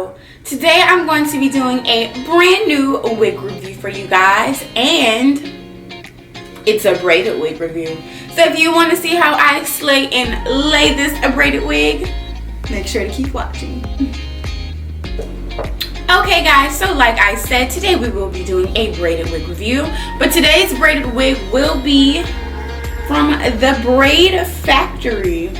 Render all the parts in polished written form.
So today I'm going to be doing a brand new wig review for you guys, and it's a braided wig review. So if you want to see how I slay and lay this braided wig, make sure to keep watching. Okay guys, so like I said, today we will be doing a braided wig review, but today's braided wig will be from the Braid Factory.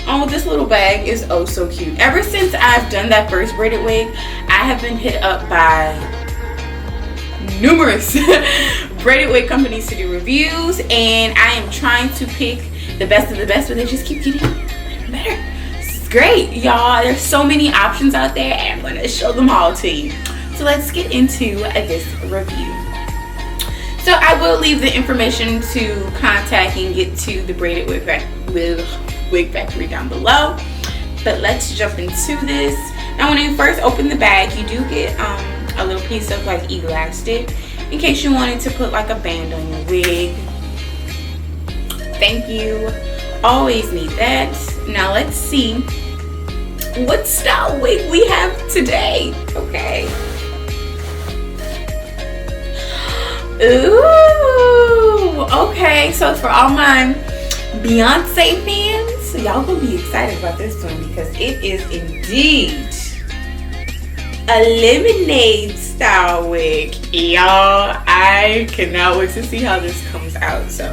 Oh, this little bag is oh so cute. Ever since I've done that first braided wig, I have been hit up by numerous braided wig companies to do reviews, and I am trying to pick the best of the best, but they just keep getting better and better. It's great, y'all. There's so many options out there, and I'm going to show them all to you. So let's get into this review. So I will leave the information to contact and get to the Braided Wig Factory down below. But let's jump into this. Now when you first open the bag, you do get a little piece of like elastic in case you wanted to put like a band on your wig. Thank you. Always need that. Now let's see what style wig we have today. Okay. Ooh, okay, so for all my Beyonce fans, y'all gonna be excited about this one because it is indeed a lemonade style wig. Y'all, I cannot wait to see how this comes out. So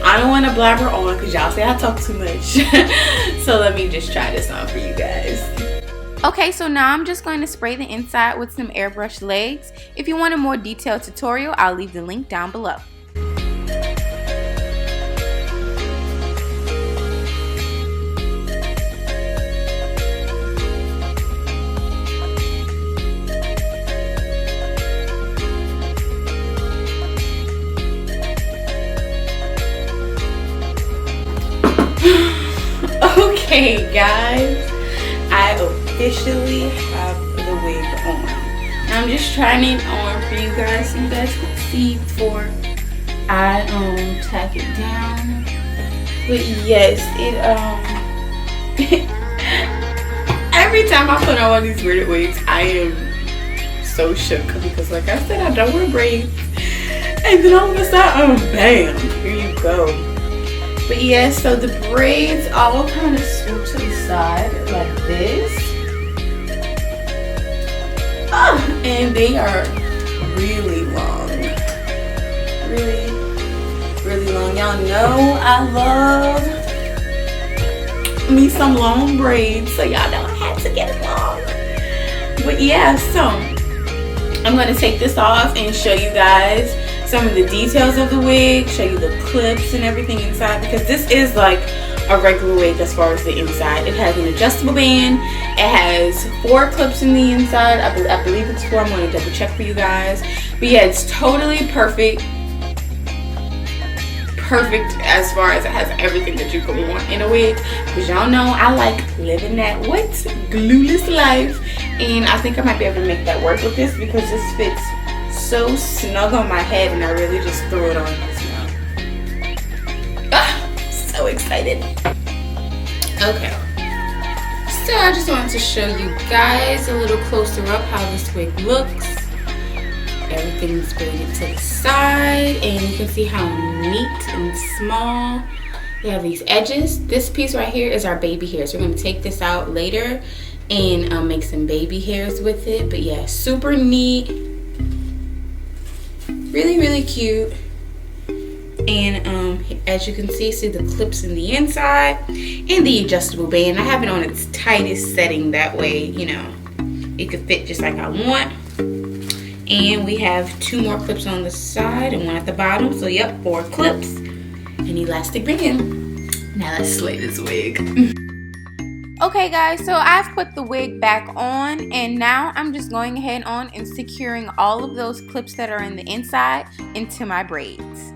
I don't want to blabber on because y'all say I talk too much. So let me just try this on for you guys. Okay, so now I'm just going to spray the inside with some airbrush legs. If you want a more detailed tutorial, I'll leave the link down below. Okay, guys, I officially have the wig on. I'm just trying it on for you guys so you guys can see before I tack it down. But yes, it every time I put on one of these braided wigs, I am so shook because like I said, I don't wear braids, and then all of a sudden, bam, here you go. But yes, so the braids all kind of swoop to the side like this. And they are really long. Really long. Y'all know I love me some long braids, so y'all don't have to get it long. But yeah, so I'm going to take this off and show you guys some of the details of the wig, show you the clips and everything inside, because this is like a regular wig as far as the inside. It has an adjustable band. It has 4 clips in the inside. I believe it's 4. I'm going to double check for you guys. But yeah, it's totally perfect. Perfect as far as it has everything that you could want in a wig. Because y'all know I like living that glueless life. And I think I might be able to make that work with this because this fits so snug on my head, and I really just threw it on just now. So excited. Okay, so I just wanted to show you guys a little closer up how this wig looks. Everything's braided to the side, and you can see how neat and small. We have these edges. This piece right here is our baby hairs. We're going to take this out later and make some baby hairs with it. But yeah, super neat. Really cute. And as you can see the clips in the inside and the adjustable band. I have it on its tightest setting, that way, you know, it could fit just like I want. And we have 2 more clips on the side and 1 at the bottom. So yep, 4 clips, an elastic band. Now let's slay this wig. Okay guys, so I've put the wig back on, and now I'm just going ahead on and securing all of those clips that are in the inside into my braids.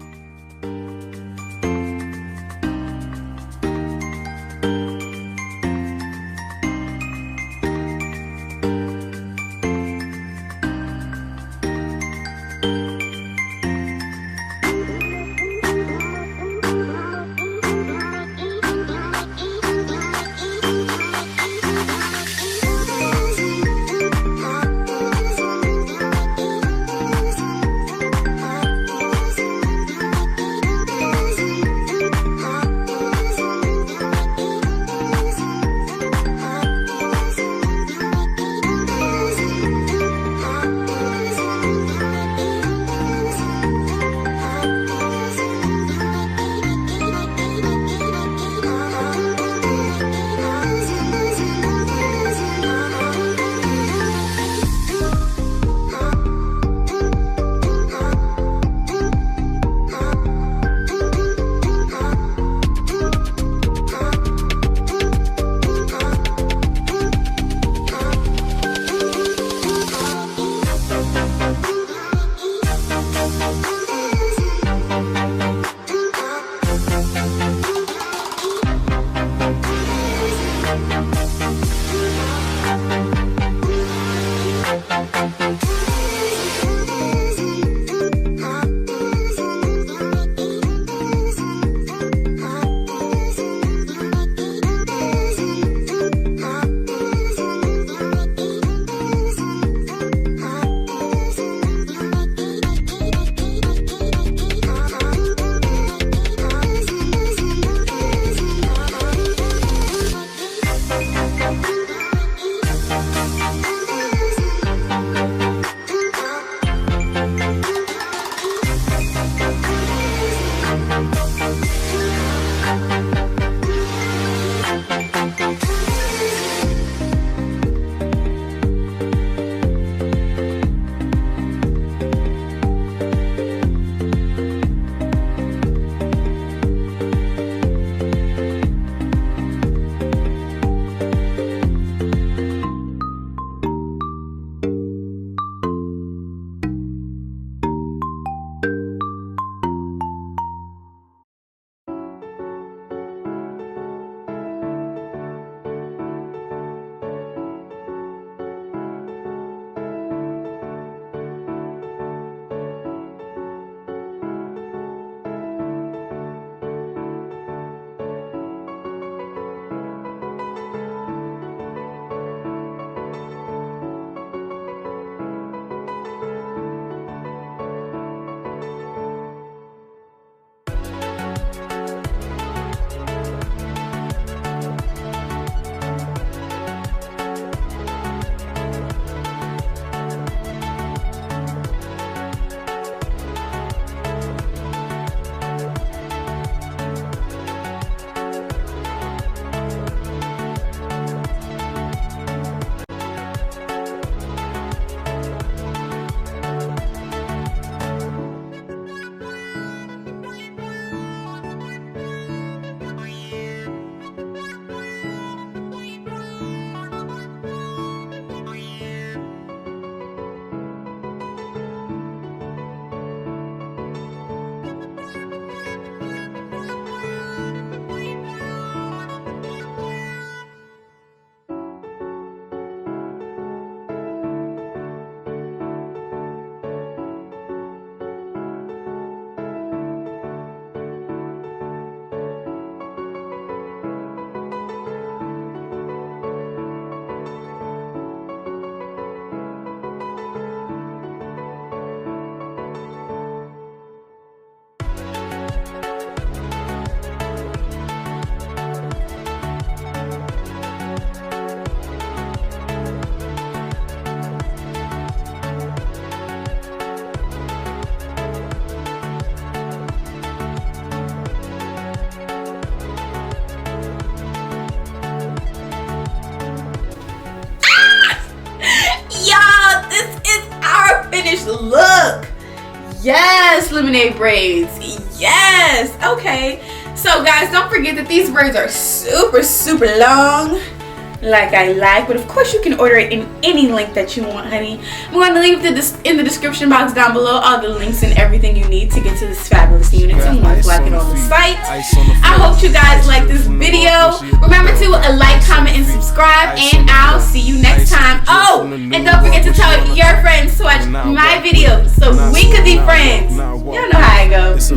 lemonade braids. Yes. Okay. So guys, don't forget that these braids are super long, like I like, but of course you can order it in any length that you want, honey. I'm going to leave in the description box down below all the links and everything you need to get to this fabulous unit. Someone's liking on the site. I hope you guys like this video. Remember to like, comment, and subscribe, and I'll see you next time. Oh, and don't forget to tell your friends to watch my videos so we could be friends. Y'all know how it goes.